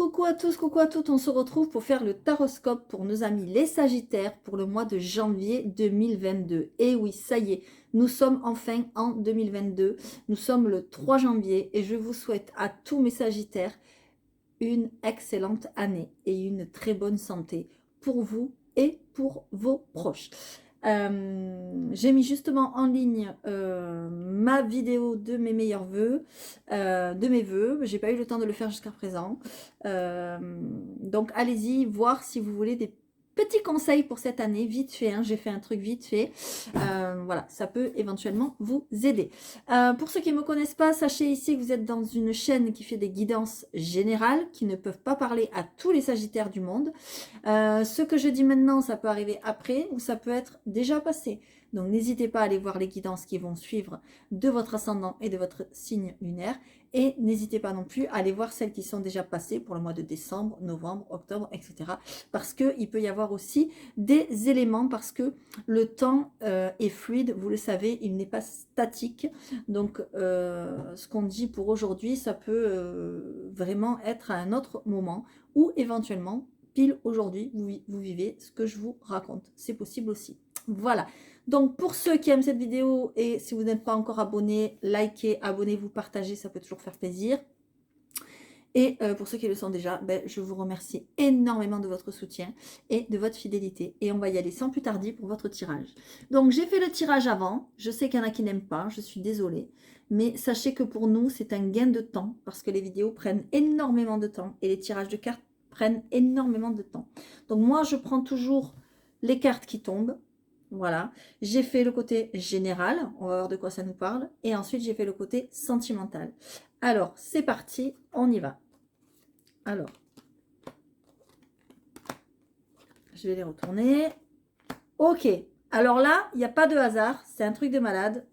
Coucou à tous, coucou à toutes, on se retrouve pour faire le taroscope pour nos amis les Sagittaires pour le mois de janvier 2022. Et oui, ça y est, nous sommes enfin en 2022, nous sommes le 3 janvier et je vous souhaite à tous mes Sagittaires une excellente année et une très bonne santé pour vous et pour vos proches. J'ai mis justement en ligne ma vidéo de mes meilleurs vœux, de mes vœux. J'ai pas eu le temps de le faire jusqu'à présent. Donc allez-y voir si vous voulez des petits conseils pour cette année, vite fait. Hein, j'ai fait un truc vite fait. Voilà, ça peut éventuellement vous aider. Pour ceux qui ne me connaissent pas, sachez ici que vous êtes dans une chaîne qui fait des guidances générales qui ne peuvent pas parler à tous les Sagittaires du monde. Ce que je dis maintenant, ça peut arriver après ou ça peut être déjà passé. Donc n'hésitez pas à aller voir les guidances qui vont suivre de votre ascendant et de votre signe lunaire. Et n'hésitez pas non plus à aller voir celles qui sont déjà passées pour le mois de décembre, novembre, octobre, etc. Parce qu'il peut y avoir aussi des éléments, parce que le temps est fluide, vous le savez, il n'est pas statique. Donc ce qu'on dit pour aujourd'hui, ça peut vraiment être à un autre moment ou éventuellement pile aujourd'hui, vous vivez ce que je vous raconte. C'est possible aussi. Voilà. Donc, pour ceux qui aiment cette vidéo et si vous n'êtes pas encore abonné, likez, abonnez-vous, partagez, ça peut toujours faire plaisir. Et pour ceux qui le sont déjà, ben, je vous remercie énormément de votre soutien et de votre fidélité. Et on va y aller sans plus tarder pour votre tirage. Donc, j'ai fait le tirage avant. Je sais qu'il y en a qui n'aiment pas, je suis désolée. Mais sachez que pour nous, c'est un gain de temps parce que les vidéos prennent énormément de temps et les tirages de cartes prennent énormément de temps. Donc, moi, je prends toujours les cartes qui tombent. Voilà, j'ai fait le côté général, on va voir de quoi ça nous parle, et ensuite j'ai fait le côté sentimental. Alors, c'est parti, on y va. Alors, je vais les retourner. Ok, alors là, il n'y a pas de hasard, c'est un truc de malade.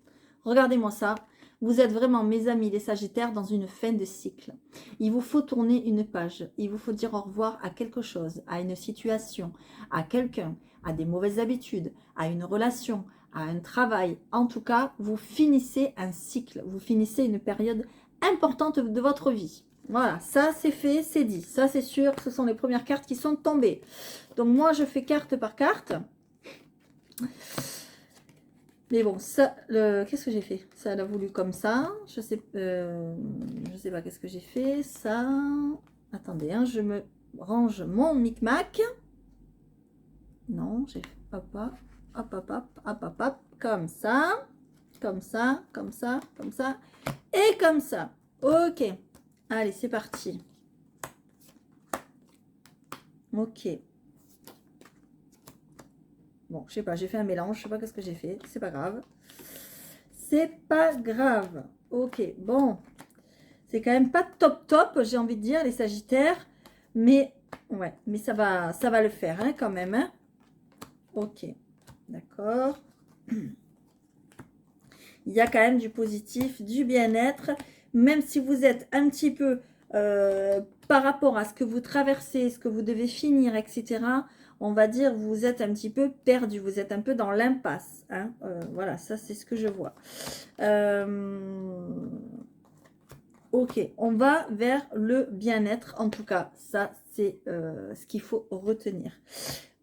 Regardez-moi ça. Vous êtes vraiment, mes amis, les Sagittaires, dans une fin de cycle. Il vous faut tourner une page. Il vous faut dire au revoir à quelque chose, à une situation, à quelqu'un, à des mauvaises habitudes, à une relation, à un travail. En tout cas, vous finissez un cycle. Vous finissez une période importante de votre vie. Voilà, ça c'est fait, c'est dit. Ça c'est sûr, ce sont les premières cartes qui sont tombées. Donc moi, je fais carte par carte. Mais bon, ça, qu'est-ce que j'ai fait? Ça, elle a voulu comme ça. Je sais pas qu'est-ce que j'ai fait. Ça, attendez, hein, je me range mon micmac. Non, j'ai hop, hop, hop, hop, hop, hop, hop, hop, comme ça, comme ça, comme ça, comme ça, et comme ça. Ok, allez, c'est parti. Ok. Bon, je sais pas, j'ai fait un mélange, je sais pas qu'est-ce que j'ai fait, c'est pas grave. C'est pas grave. Ok, bon. C'est quand même pas top, j'ai envie de dire, les Sagittaires. Mais, ouais, mais ça va le faire, hein, quand même. Hein. Ok, d'accord. Il y a quand même du positif, du bien-être. Même si vous êtes un petit peu, par rapport à ce que vous traversez, ce que vous devez finir, etc., on va dire, vous êtes un petit peu perdu. Vous êtes un peu dans l'impasse. Hein. Voilà, ça, c'est ce que je vois. Ok, on va vers le bien-être. En tout cas, ça, c'est ce qu'il faut retenir.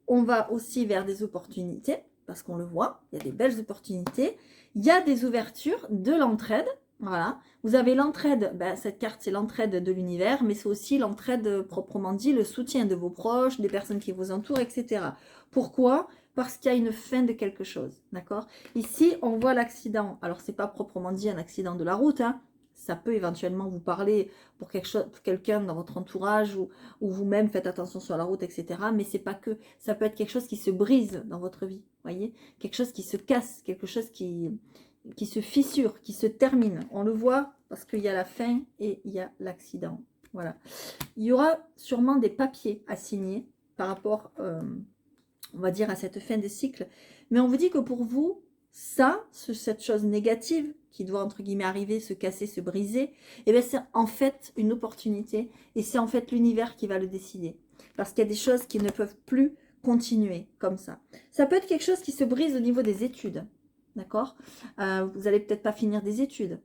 On va aussi vers des opportunités, parce qu'on le voit, il y a des belles opportunités. Il y a des ouvertures, de l'entraide. Voilà, vous avez l'entraide, ben, cette carte c'est l'entraide de l'univers, mais c'est aussi l'entraide proprement dit, le soutien de vos proches, des personnes qui vous entourent, etc. Pourquoi? Parce qu'il y a une fin de quelque chose, d'accord? Ici, on voit l'accident. Alors, c'est pas proprement dit un accident de la route, hein. Ça peut éventuellement vous parler pour quelqu'un dans votre entourage ou vous-même faites attention sur la route, etc. Mais c'est pas que. Ça peut être quelque chose qui se brise dans votre vie, voyez? Quelque chose qui se casse, quelque chose qui se fissure, qui se termine. On le voit parce qu'il y a la fin et il y a l'accident. Voilà. Il y aura sûrement des papiers à signer par rapport, on va dire, à cette fin de cycle. Mais on vous dit que pour vous, ça, cette chose négative qui doit, entre guillemets, arriver, se casser, se briser, eh bien, c'est en fait une opportunité et c'est en fait l'univers qui va le décider. Parce qu'il y a des choses qui ne peuvent plus continuer comme ça. Ça peut être quelque chose qui se brise au niveau des études, d'accord? Vous n'allez peut-être pas finir des études.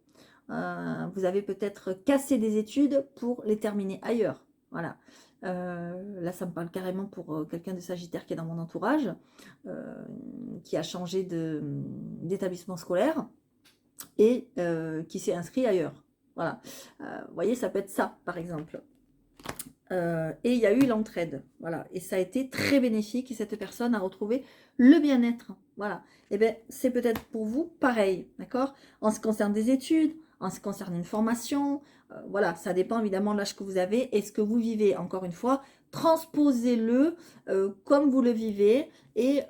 Vous avez peut-être cassé des études pour les terminer ailleurs. Voilà. Là, ça me parle carrément pour quelqu'un de Sagittaire qui est dans mon entourage, qui a changé d'établissement scolaire et qui s'est inscrit ailleurs. Voilà. Vous voyez, ça peut être ça, par exemple. Et il y a eu l'entraide, voilà, et ça a été très bénéfique et cette personne a retrouvé le bien-être, voilà. Et bien c'est peut-être pour vous pareil, d'accord, en ce qui concerne des études, en ce qui concerne une formation, voilà, ça dépend évidemment de l'âge que vous avez et ce que vous vivez. Encore une fois, transposez-le comme vous le vivez et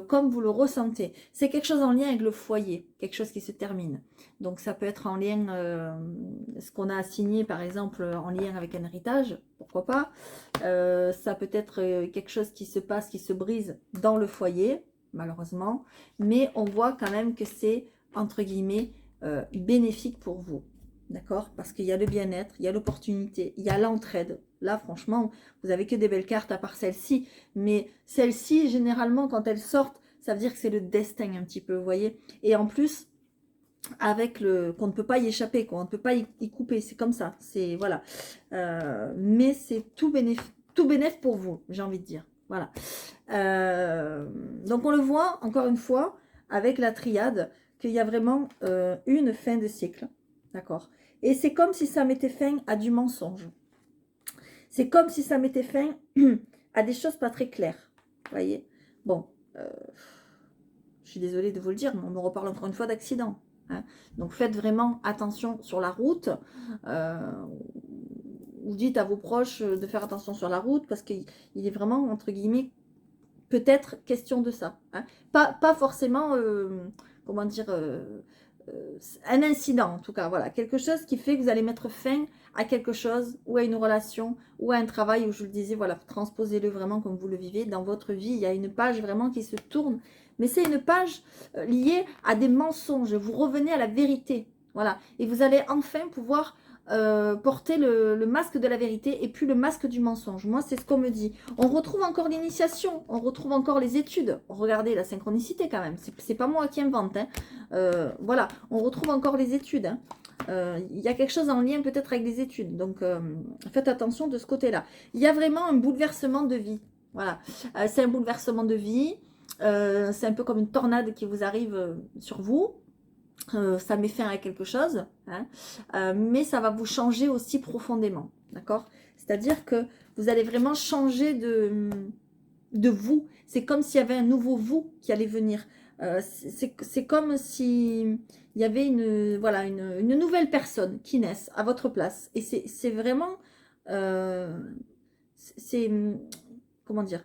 comme vous le ressentez. C'est quelque chose en lien avec le foyer, quelque chose qui se termine. Donc ça peut être en lien, ce qu'on a assigné par exemple en lien avec un héritage, pourquoi pas. Ça peut être quelque chose qui se passe, qui se brise dans le foyer, malheureusement. Mais on voit quand même que c'est, entre guillemets, bénéfique pour vous. D'accord? Parce qu'il y a le bien-être, il y a l'opportunité, il y a l'entraide. Là, franchement, vous avez que des belles cartes à part celle-ci. Mais celle-ci, généralement, quand elles sortent, ça veut dire que c'est le destin un petit peu, vous voyez? Et en plus, avec le qu'on ne peut pas y échapper, qu'on ne peut pas y couper, c'est comme ça, c'est voilà. Mais c'est tout bénéf pour vous, j'ai envie de dire, voilà. Donc on le voit encore une fois avec la triade qu'il y a vraiment une fin de cycle, d'accord, et c'est comme si ça mettait fin à du mensonge, c'est comme si ça mettait fin à des choses pas très claires, vous voyez. Bon, je suis désolée de vous le dire, mais on me reparle encore une fois d'accident. Hein. Donc faites vraiment attention sur la route. Vous dites à vos proches de faire attention sur la route parce qu'il est vraiment, entre guillemets, peut-être question de ça. Hein. Pas forcément, comment dire, un incident en tout cas. Voilà, quelque chose qui fait que vous allez mettre fin à quelque chose ou à une relation ou à un travail où je le disais, voilà, transposez-le vraiment comme vous le vivez dans votre vie. Il y a une page vraiment qui se tourne, mais c'est une page liée à des mensonges. Vous revenez à la vérité, voilà, et vous allez enfin pouvoir porter le masque de la vérité et plus le masque du mensonge. Moi, c'est ce qu'on me dit. On retrouve encore l'initiation, on retrouve encore les études. Regardez la synchronicité quand même, c'est pas moi qui invente. Hein. Voilà, on retrouve encore les études. Hein. Il y a quelque chose en lien peut-être avec les études. Donc, faites attention de ce côté-là. Il y a vraiment un bouleversement de vie. Voilà, c'est un bouleversement de vie. C'est un peu comme une tornade qui vous arrive sur vous. Ça met fin à quelque chose, hein, mais ça va vous changer aussi profondément, d'accord? C'est-à-dire que vous allez vraiment changer de vous. C'est comme s'il y avait un nouveau vous qui allait venir. C'est comme si il y avait voilà, une nouvelle personne qui naisse à votre place. Et c'est vraiment, c'est, comment dire,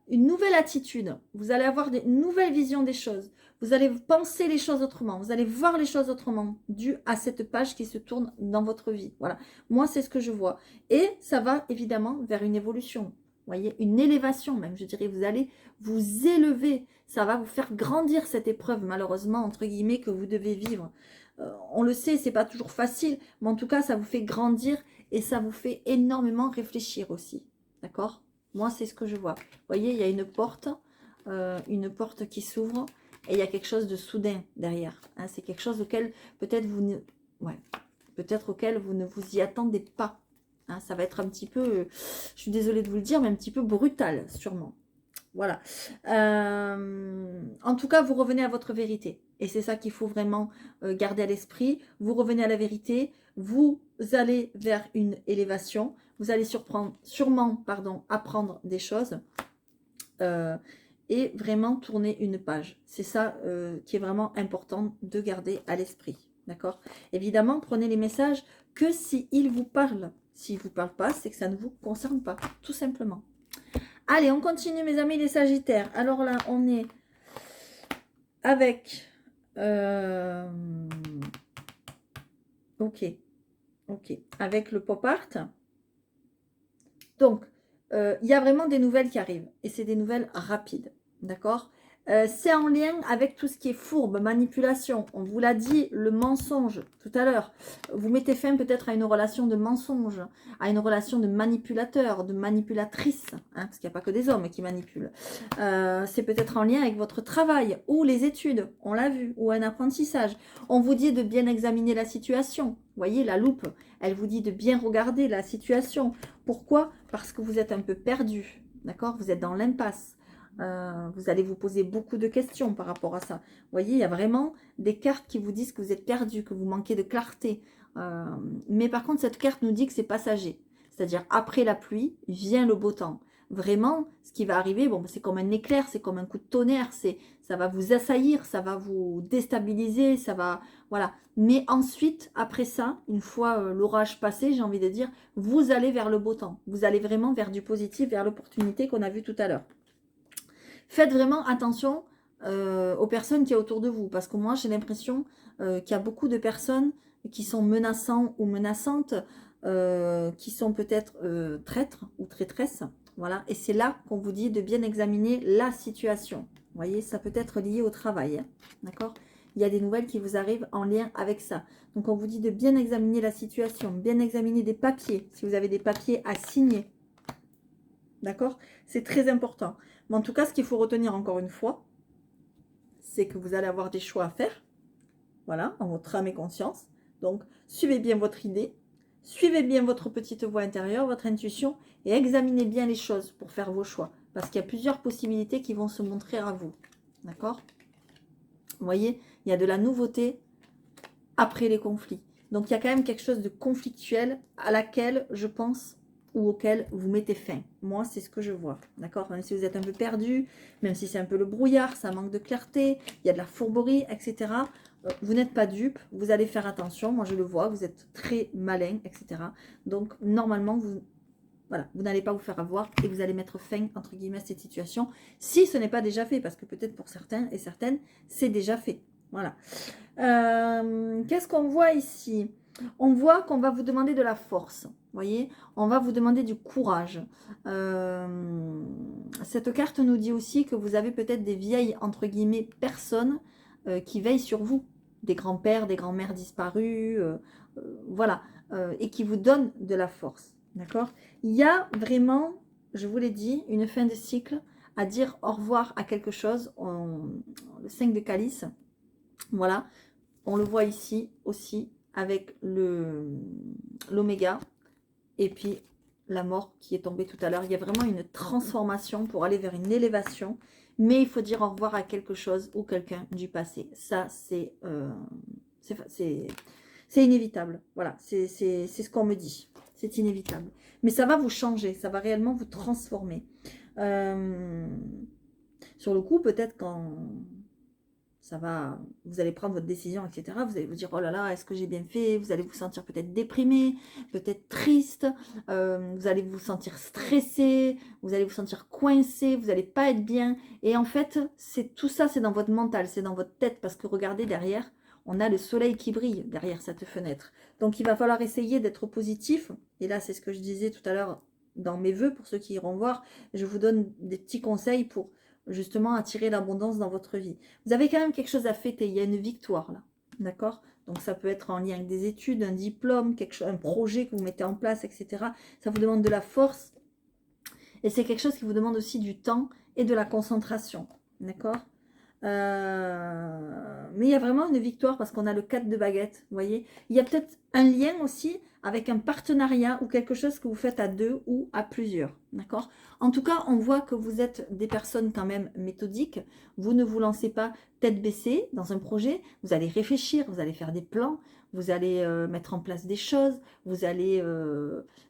une nouvelle attitude. Vous allez avoir une nouvelle vision des choses. Vous allez penser les choses autrement. Vous allez voir les choses autrement dû à cette page qui se tourne dans votre vie. Voilà. Moi, c'est ce que je vois. Et ça va évidemment vers une évolution. Vous voyez, une élévation même, je dirais. Vous allez vous élever. Ça va vous faire grandir cette épreuve, malheureusement, entre guillemets, que vous devez vivre. On le sait, c'est pas toujours facile, mais en tout cas, ça vous fait grandir et ça vous fait énormément réfléchir aussi. D'accord? Moi, c'est ce que je vois. Vous voyez, il y a une porte qui s'ouvre et il y a quelque chose de soudain derrière. Hein. C'est quelque chose auquel peut-être vous ne, ouais, peut-être auquel vous ne vous y attendez pas. Hein. Ça va être un petit peu, je suis désolée de vous le dire, mais un petit peu brutal, sûrement. Voilà. En tout cas, vous revenez à votre vérité. Et c'est ça qu'il faut vraiment garder à l'esprit. Vous revenez à la vérité. Vous allez vers une élévation. Vous allez sûrement apprendre des choses. Et vraiment tourner une page. C'est ça qui est vraiment important de garder à l'esprit. D'accord? Évidemment, prenez les messages que s'ils vous parlent. S'ils ne vous parlent pas, c'est que ça ne vous concerne pas. Tout simplement. Allez, on continue mes amis les Sagittaires. Alors là, on est avec... Ok. Avec le pop art. Donc, il y a vraiment des nouvelles qui arrivent. Et c'est des nouvelles rapides. D'accord? C'est en lien avec tout ce qui est fourbe, manipulation. On vous l'a dit, le mensonge tout à l'heure. Vous mettez fin peut-être à une relation de mensonge, à une relation de manipulateur, de manipulatrice, hein, parce qu'il n'y a pas que des hommes qui manipulent. C'est peut-être en lien avec votre travail ou les études, on l'a vu, ou un apprentissage. On vous dit de bien examiner la situation. Vous voyez, la loupe, elle vous dit de bien regarder la situation. Pourquoi? Parce que vous êtes un peu perdu, d'accord? Vous êtes dans l'impasse. Vous allez vous poser beaucoup de questions par rapport à ça. Vous voyez, il y a vraiment des cartes qui vous disent que vous êtes perdu, que vous manquez de clarté. Mais par contre, cette carte nous dit que c'est passager. C'est-à-dire, après la pluie, vient le beau temps. Vraiment, ce qui va arriver, bon, c'est comme un éclair, c'est comme un coup de tonnerre, ça va vous assaillir, ça va vous déstabiliser, ça va... Voilà. Mais ensuite, après ça, une fois l'orage passé, j'ai envie de dire, vous allez vers le beau temps. Vous allez vraiment vers du positif, vers l'opportunité qu'on a vue tout à l'heure. Faites vraiment attention aux personnes qui sont autour de vous. Parce que moi, j'ai l'impression qu'il y a beaucoup de personnes qui sont menaçants ou menaçantes, qui sont peut-être traîtres ou traîtresses. Voilà. Et c'est là qu'on vous dit de bien examiner la situation. Vous voyez, ça peut être lié au travail. Hein, d'accord? Il y a des nouvelles qui vous arrivent en lien avec ça. Donc, on vous dit de bien examiner la situation, bien examiner des papiers, si vous avez des papiers à signer. D'accord? C'est très important. Mais en tout cas, ce qu'il faut retenir encore une fois, c'est que vous allez avoir des choix à faire. Voilà, en votre âme et conscience. Donc, suivez bien votre idée. Suivez bien votre petite voix intérieure, votre intuition. Et examinez bien les choses pour faire vos choix. Parce qu'il y a plusieurs possibilités qui vont se montrer à vous. D'accord? Vous voyez, il y a de la nouveauté après les conflits. Donc, il y a quand même quelque chose de conflictuel à laquelle, je pense, ou auquel vous mettez fin. Moi, c'est ce que je vois. D'accord? Même si vous êtes un peu perdu, même si c'est un peu le brouillard, ça manque de clarté, il y a de la fourberie, etc. Vous n'êtes pas dupe, vous allez faire attention. Moi, je le vois, vous êtes très malin, etc. Donc, normalement, voilà, vous n'allez pas vous faire avoir et vous allez mettre fin, entre guillemets, à cette situation. Si ce n'est pas déjà fait, parce que peut-être pour certains et certaines, c'est déjà fait. Voilà. Qu'est-ce qu'on voit ici? On voit qu'on va vous demander de la force. Vous voyez, on va vous demander du courage. Cette carte nous dit aussi que vous avez peut-être des vieilles, entre guillemets, personnes qui veillent sur vous. Des grands-pères, des grands-mères disparus. Voilà. Et qui vous donnent de la force. D'accord? Il y a vraiment, je vous l'ai dit, une fin de cycle à dire au revoir à quelque chose. Le 5 de calice. Voilà. On le voit ici aussi avec l'oméga et puis la mort qui est tombée tout à l'heure. Il y a vraiment une transformation pour aller vers une élévation, mais il faut dire au revoir à quelque chose ou quelqu'un du passé. Ça, c'est inévitable. Voilà, c'est ce qu'on me dit. C'est inévitable. Mais ça va vous changer, ça va réellement vous transformer. Sur le coup, peut-être quand... ça va, vous allez prendre votre décision, etc. Vous allez vous dire, oh là là, est-ce que j'ai bien fait? Vous allez vous sentir peut-être déprimé, peut-être triste, vous allez vous sentir stressé, vous allez vous sentir coincé, vous n'allez pas être bien. Et en fait, tout ça, c'est dans votre mental, c'est dans votre tête, parce que regardez derrière, on a le soleil qui brille derrière cette fenêtre. Donc, il va falloir essayer d'être positif. Et là, c'est ce que je disais tout à l'heure dans mes vœux, pour ceux qui iront voir. Je vous donne des petits conseils pour justement attirer l'abondance dans votre vie. Vous avez quand même quelque chose à fêter, il y a une victoire là, d'accord? Donc ça peut être en lien avec des études, un diplôme, quelque chose, un projet que vous mettez en place, etc. Ça vous demande de la force et c'est quelque chose qui vous demande aussi du temps et de la concentration, d'accord? Mais il y a vraiment une victoire parce qu'on a le 4 de baguette, vous voyez. Il y a peut-être un lien aussi avec un partenariat ou quelque chose que vous faites à deux ou à plusieurs, d'accord? En tout cas, on voit que vous êtes des personnes quand même méthodiques. Vous ne vous lancez pas tête baissée dans un projet. Vous allez réfléchir, vous allez faire des plans, vous allez mettre en place des choses, vous allez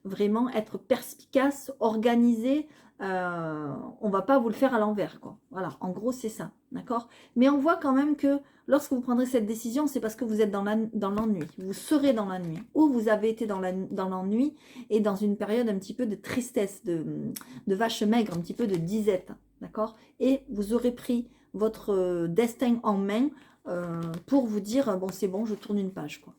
vraiment être perspicace, organisé. On va pas vous le faire à l'envers, quoi. Voilà, en gros, c'est ça, d'accord? Mais on voit quand même que lorsque vous prendrez cette décision, c'est parce que vous êtes dans l'ennui. Vous serez dans la nuit. Ou vous avez été dans l'ennui et dans une période un petit peu de tristesse, de vache maigre, un petit peu de disette, d'accord? Et vous aurez pris votre destin en main pour vous dire, bon, c'est bon, je tourne une page, quoi.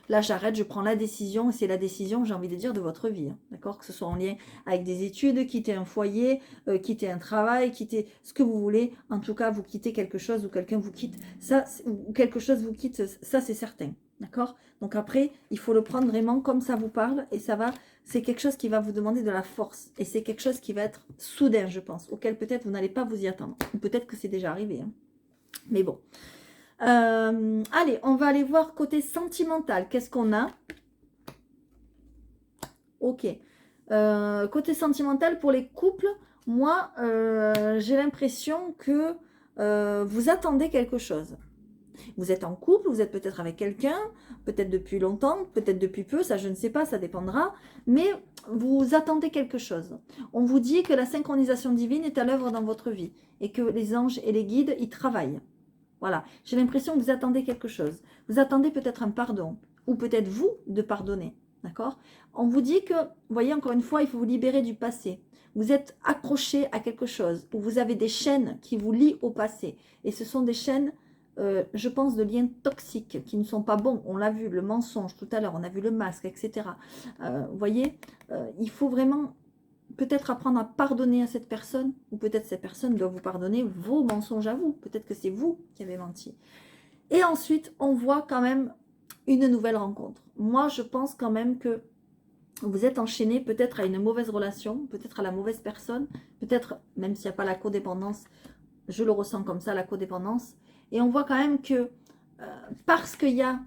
Là, j'arrête, je prends la décision, et c'est la décision, j'ai envie de dire, de votre vie, hein, d'accord? Que ce soit en lien avec des études, quitter un foyer, quitter un travail, quitter ce que vous voulez. En tout cas, vous quittez quelque chose ou quelqu'un vous quitte, ça, ou quelque chose vous quitte, ça, c'est certain, d'accord? Donc après, il faut le prendre vraiment comme ça vous parle, et ça va, c'est quelque chose qui va vous demander de la force, et c'est quelque chose qui va être soudain, je pense, auquel peut-être vous n'allez pas vous y attendre, ou peut-être que c'est déjà arrivé, hein. Mais bon. Allez, on va aller voir côté sentimental. Qu'est-ce qu'on a? Ok. Côté sentimental, pour les couples, moi, j'ai l'impression que vous attendez quelque chose. Vous êtes en couple, vous êtes peut-être avec quelqu'un, peut-être depuis longtemps, peut-être depuis peu, ça je ne sais pas, ça dépendra, mais vous attendez quelque chose. On vous dit que la synchronisation divine est à l'œuvre dans votre vie et que les anges et les guides y travaillent. Voilà, j'ai l'impression que vous attendez quelque chose. Vous attendez peut-être un pardon, ou peut-être vous de pardonner, d'accord? On vous dit que, vous voyez, encore une fois, il faut vous libérer du passé. Vous êtes accroché à quelque chose, ou vous avez des chaînes qui vous lient au passé. Et ce sont des chaînes, je pense, de liens toxiques, qui ne sont pas bons. On l'a vu, le mensonge tout à l'heure, on a vu le masque, etc. Vous voyez, il faut vraiment peut-être apprendre à pardonner à cette personne, ou peut-être cette personne doit vous pardonner vos mensonges à vous. Peut-être que c'est vous qui avez menti. Et ensuite, on voit quand même une nouvelle rencontre. Moi, je pense quand même que vous êtes enchaîné peut-être à une mauvaise relation, peut-être à la mauvaise personne, peut-être, même s'il n'y a pas la codépendance, je le ressens comme ça, la codépendance. Et on voit quand même que parce qu'il y a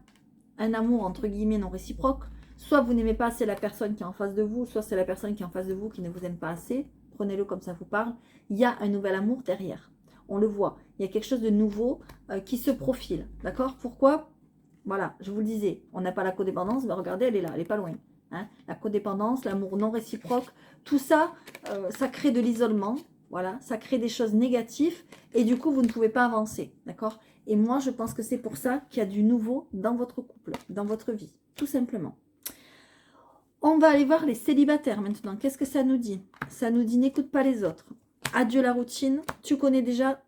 un amour entre guillemets non réciproque, soit vous n'aimez pas assez la personne qui est en face de vous, soit c'est la personne qui est en face de vous qui ne vous aime pas assez, prenez-le comme ça vous parle, il y a un nouvel amour derrière. On le voit, il y a quelque chose de nouveau qui se profile, d'accord? Pourquoi? Voilà, je vous le disais, on n'a pas la codépendance, mais regardez, elle est là, elle n'est pas loin. Hein, la codépendance, l'amour non réciproque, tout ça, ça crée de l'isolement, voilà, ça crée des choses négatives, et du coup, vous ne pouvez pas avancer, d'accord? Et moi, je pense que c'est pour ça qu'il y a du nouveau dans votre couple, dans votre vie, tout simplement. On va aller voir les célibataires maintenant. Qu'est-ce que ça nous dit? Ça nous dit n'écoute pas les autres. Adieu la routine. Tu connais déjà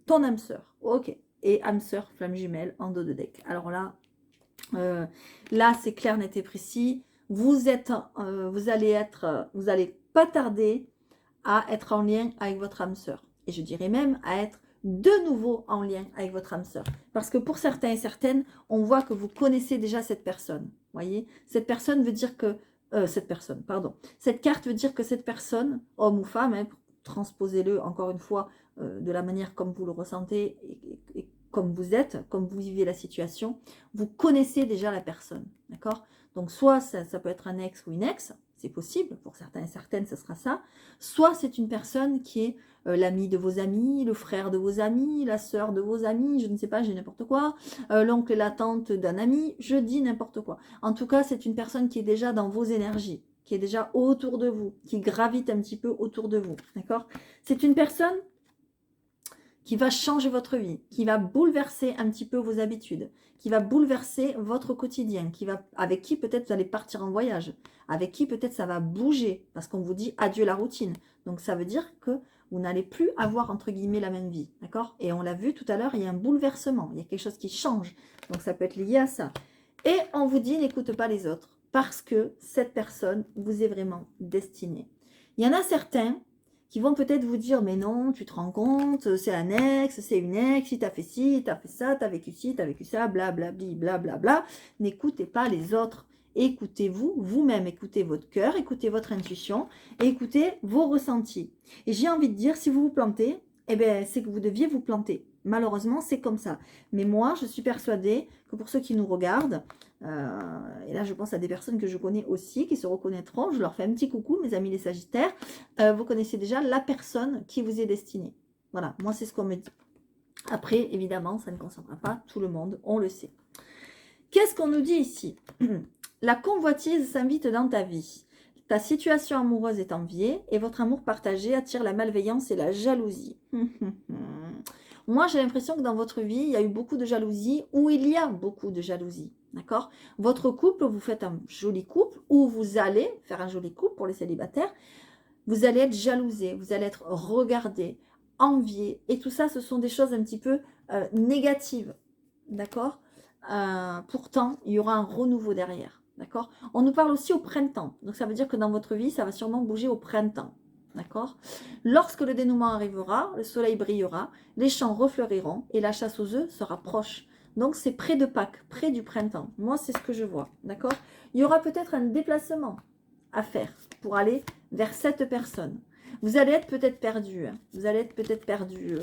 ton âme sœur. Ok. Et âme sœur, flamme jumelle, en dos de deck. Alors là, c'est clair, net et précis. Vous allez pas tarder à être en lien avec votre âme sœur. Et je dirais même à être de nouveau en lien avec votre âme sœur. Parce que pour certains et certaines, on voit que vous connaissez déjà cette personne. Voyez, cette personne veut dire que cette carte veut dire que cette personne, homme ou femme, hein, transposez-le encore une fois de la manière comme vous le ressentez et comme vous êtes, comme vous vivez la situation, vous connaissez déjà la personne. D'accord? Donc soit ça peut être un ex ou une ex, c'est possible, pour certains et certaines, ce sera ça. Soit c'est une personne qui est l'ami de vos amis, le frère de vos amis, la sœur de vos amis, je ne sais pas, j'ai n'importe quoi, l'oncle et la tante d'un ami, je dis n'importe quoi. En tout cas, c'est une personne qui est déjà dans vos énergies, qui est déjà autour de vous, qui gravite un petit peu autour de vous, d'accord? C'est une personne qui va changer votre vie, qui va bouleverser un petit peu vos habitudes, qui va bouleverser votre quotidien, avec qui peut-être vous allez partir en voyage, avec qui peut-être ça va bouger, parce qu'on vous dit adieu la routine. Donc ça veut dire que vous n'allez plus avoir entre guillemets la même vie, d'accord? Et on l'a vu tout à l'heure, il y a un bouleversement, il y a quelque chose qui change, donc ça peut être lié à ça. Et on vous dit n'écoute pas les autres, parce que cette personne vous est vraiment destinée. Il y en a certains qui vont peut-être vous dire, mais non, tu te rends compte, c'est un ex, c'est une ex, si t'as fait ci, t'as fait ça, t'as vécu ci, t'as vécu ça, blablabli, blablabla. N'écoutez pas les autres. Écoutez-vous, vous-même, écoutez votre cœur, écoutez votre intuition, et écoutez vos ressentis. Et j'ai envie de dire, si vous vous plantez, eh bien, c'est que vous deviez vous planter. Malheureusement, c'est comme ça. Mais moi, je suis persuadée que pour ceux qui nous regardent, et là je pense à des personnes que je connais aussi, qui se reconnaîtront, je leur fais un petit coucou, mes amis les Sagittaires, vous connaissez déjà la personne qui vous est destinée. Voilà, moi c'est ce qu'on me dit. Après, évidemment, ça ne concernera pas tout le monde, on le sait. Qu'est-ce qu'on nous dit ici? La convoitise s'invite dans ta vie. Ta situation amoureuse est enviée et votre amour partagé attire la malveillance et la jalousie. Moi, j'ai l'impression que dans votre vie, il y a eu beaucoup de jalousie ou il y a beaucoup de jalousie. D'accord? Votre couple, vous faites un joli couple ou vous allez faire un joli couple pour les célibataires. Vous allez être jalousé, vous allez être regardé, envié. Et tout ça, ce sont des choses un petit peu négatives. D'accord? pourtant, il y aura un renouveau derrière. D'accord? On nous parle aussi au printemps. Donc, ça veut dire que dans votre vie, ça va sûrement bouger au printemps. D'accord? Lorsque le dénouement arrivera, le soleil brillera, les champs refleuriront et la chasse aux œufs sera proche. Donc, c'est près de Pâques, près du printemps. Moi, c'est ce que je vois. D'accord? Il y aura peut-être un déplacement à faire pour aller vers cette personne. Vous allez être peut-être perdu. Hein. Vous allez être peut-être perdu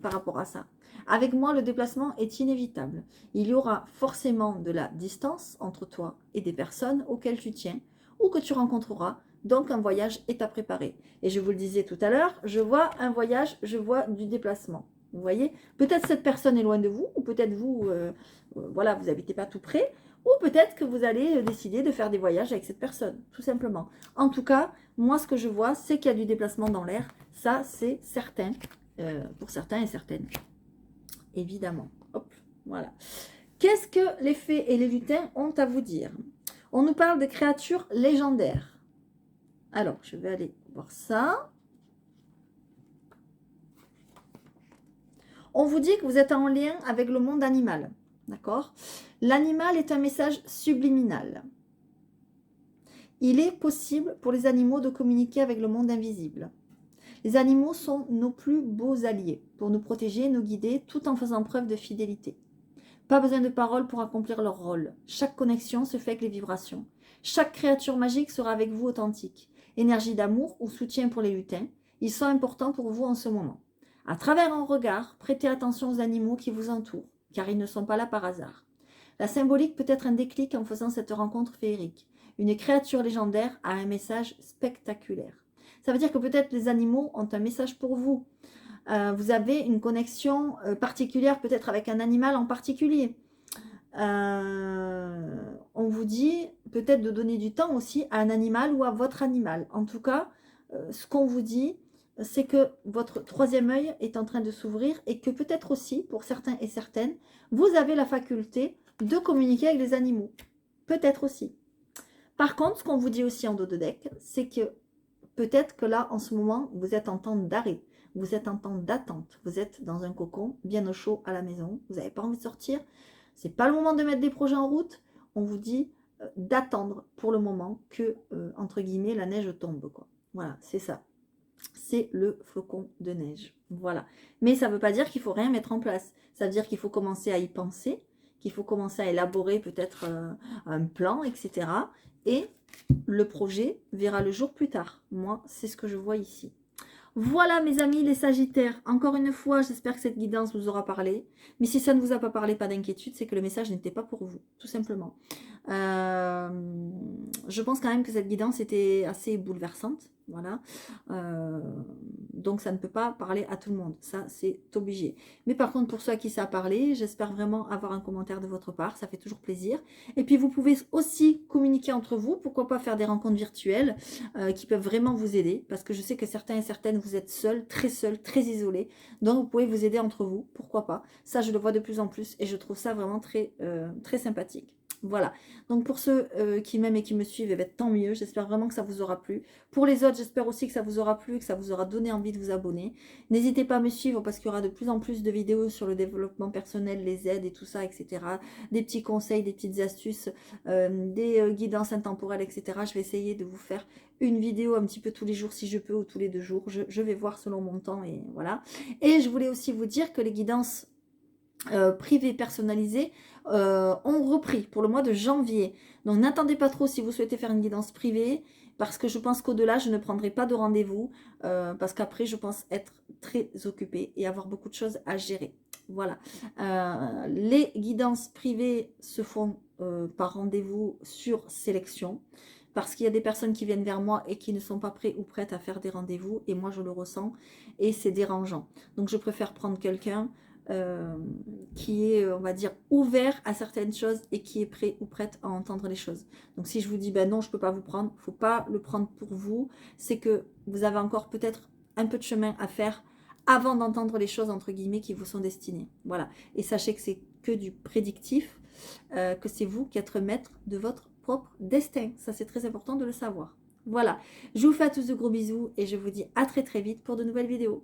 par rapport à ça. Avec moi, le déplacement est inévitable. Il y aura forcément de la distance entre toi et des personnes auxquelles tu tiens ou que tu rencontreras. Donc, un voyage est à préparer. Et je vous le disais tout à l'heure, je vois un voyage, je vois du déplacement. Vous voyez? Peut-être cette personne est loin de vous, ou peut-être vous, voilà, vous n'habitez pas tout près, ou peut-être que vous allez décider de faire des voyages avec cette personne, tout simplement. En tout cas, moi, ce que je vois, c'est qu'il y a du déplacement dans l'air. Ça, c'est certain, pour certains et certaines. Évidemment. Hop, voilà. Qu'est-ce que les fées et les lutins ont à vous dire? On nous parle de créatures légendaires. Alors, je vais aller voir ça. On vous dit que vous êtes en lien avec le monde animal. D'accord? L'animal est un message subliminal. Il est possible pour les animaux de communiquer avec le monde invisible. Les animaux sont nos plus beaux alliés pour nous protéger, nous guider, tout en faisant preuve de fidélité. Pas besoin de paroles pour accomplir leur rôle. Chaque connexion se fait avec les vibrations. Chaque créature magique sera avec vous authentique. Énergie d'amour ou soutien pour les lutins, ils sont importants pour vous en ce moment. À travers un regard, prêtez attention aux animaux qui vous entourent, car ils ne sont pas là par hasard. La symbolique peut être un déclic en faisant cette rencontre féerique. Une créature légendaire a un message spectaculaire. Ça veut dire que peut-être les animaux ont un message pour vous. Vous avez une connexion particulière peut-être avec un animal en particulier. On vous dit peut-être de donner du temps aussi à un animal ou à votre animal. En tout cas, ce qu'on vous dit, c'est que votre troisième œil est en train de s'ouvrir et que peut-être aussi, pour certains et certaines, vous avez la faculté de communiquer avec les animaux. Peut-être aussi. Par contre, ce qu'on vous dit aussi en dos de deck, c'est que peut-être que là, en ce moment, vous êtes en temps d'arrêt. Vous êtes en temps d'attente. Vous êtes dans un cocon, bien au chaud à la maison. Vous n'avez pas envie de sortir. Ce n'est pas le moment de mettre des projets en route. On vous dit d'attendre pour le moment que, entre guillemets, la neige tombe, quoi. Voilà, c'est ça. C'est le flocon de neige. Voilà. Mais ça ne veut pas dire qu'il ne faut rien mettre en place. Ça veut dire qu'il faut commencer à y penser, qu'il faut commencer à élaborer peut-être un plan, etc. Et le projet verra le jour plus tard. Moi, c'est ce que je vois ici. Voilà mes amis les Sagittaires, encore une fois j'espère que cette guidance vous aura parlé, mais si ça ne vous a pas parlé, pas d'inquiétude, c'est que le message n'était pas pour vous, tout simplement. Je pense quand même que cette guidance était assez bouleversante, voilà, donc ça ne peut pas parler à tout le monde, ça c'est obligé. Mais par contre pour ceux à qui ça a parlé, j'espère vraiment avoir un commentaire de votre part, ça fait toujours plaisir. Et puis vous pouvez aussi communiquer entre vous, pourquoi pas faire des rencontres virtuelles qui peuvent vraiment vous aider, parce que je sais que certains et certaines, vous êtes seuls, très isolés, donc vous pouvez vous aider entre vous, pourquoi pas. Ça, je le vois de plus en plus, et je trouve ça vraiment très sympathique. Voilà, donc pour ceux qui m'aiment et qui me suivent, eh bien, tant mieux, j'espère vraiment que ça vous aura plu. Pour les autres, j'espère aussi que ça vous aura plu, que ça vous aura donné envie de vous abonner. N'hésitez pas à me suivre parce qu'il y aura de plus en plus de vidéos sur le développement personnel, les aides et tout ça, etc. Des petits conseils, des petites astuces, des guidances intemporelles, etc. Je vais essayer de vous faire une vidéo un petit peu tous les jours si je peux, ou tous les 2 jours. Je vais voir selon mon temps et voilà. Et je voulais aussi vous dire que les guidances privées personnalisées ont repris pour le mois de janvier. Donc n'attendez pas trop si vous souhaitez faire une guidance privée, parce que je pense qu'au-delà, je ne prendrai pas de rendez-vous, parce qu'après, je pense être très occupée et avoir beaucoup de choses à gérer. Voilà. Les guidances privées se font par rendez-vous sur sélection, parce qu'il y a des personnes qui viennent vers moi et qui ne sont pas prêts ou prêtes à faire des rendez-vous, et moi je le ressens, et c'est dérangeant. Donc je préfère prendre quelqu'un qui est, on va dire, ouvert à certaines choses et qui est prêt ou prête à entendre les choses. Donc si je vous dis, ben non, je ne peux pas vous prendre, il ne faut pas le prendre pour vous, c'est que vous avez encore peut-être un peu de chemin à faire avant d'entendre les choses, entre guillemets, qui vous sont destinées. Voilà. Et sachez que c'est que du prédictif, que c'est vous qui êtes maître de votre propre destin. Ça, c'est très important de le savoir. Voilà. Je vous fais à tous de gros bisous et je vous dis à très vite pour de nouvelles vidéos.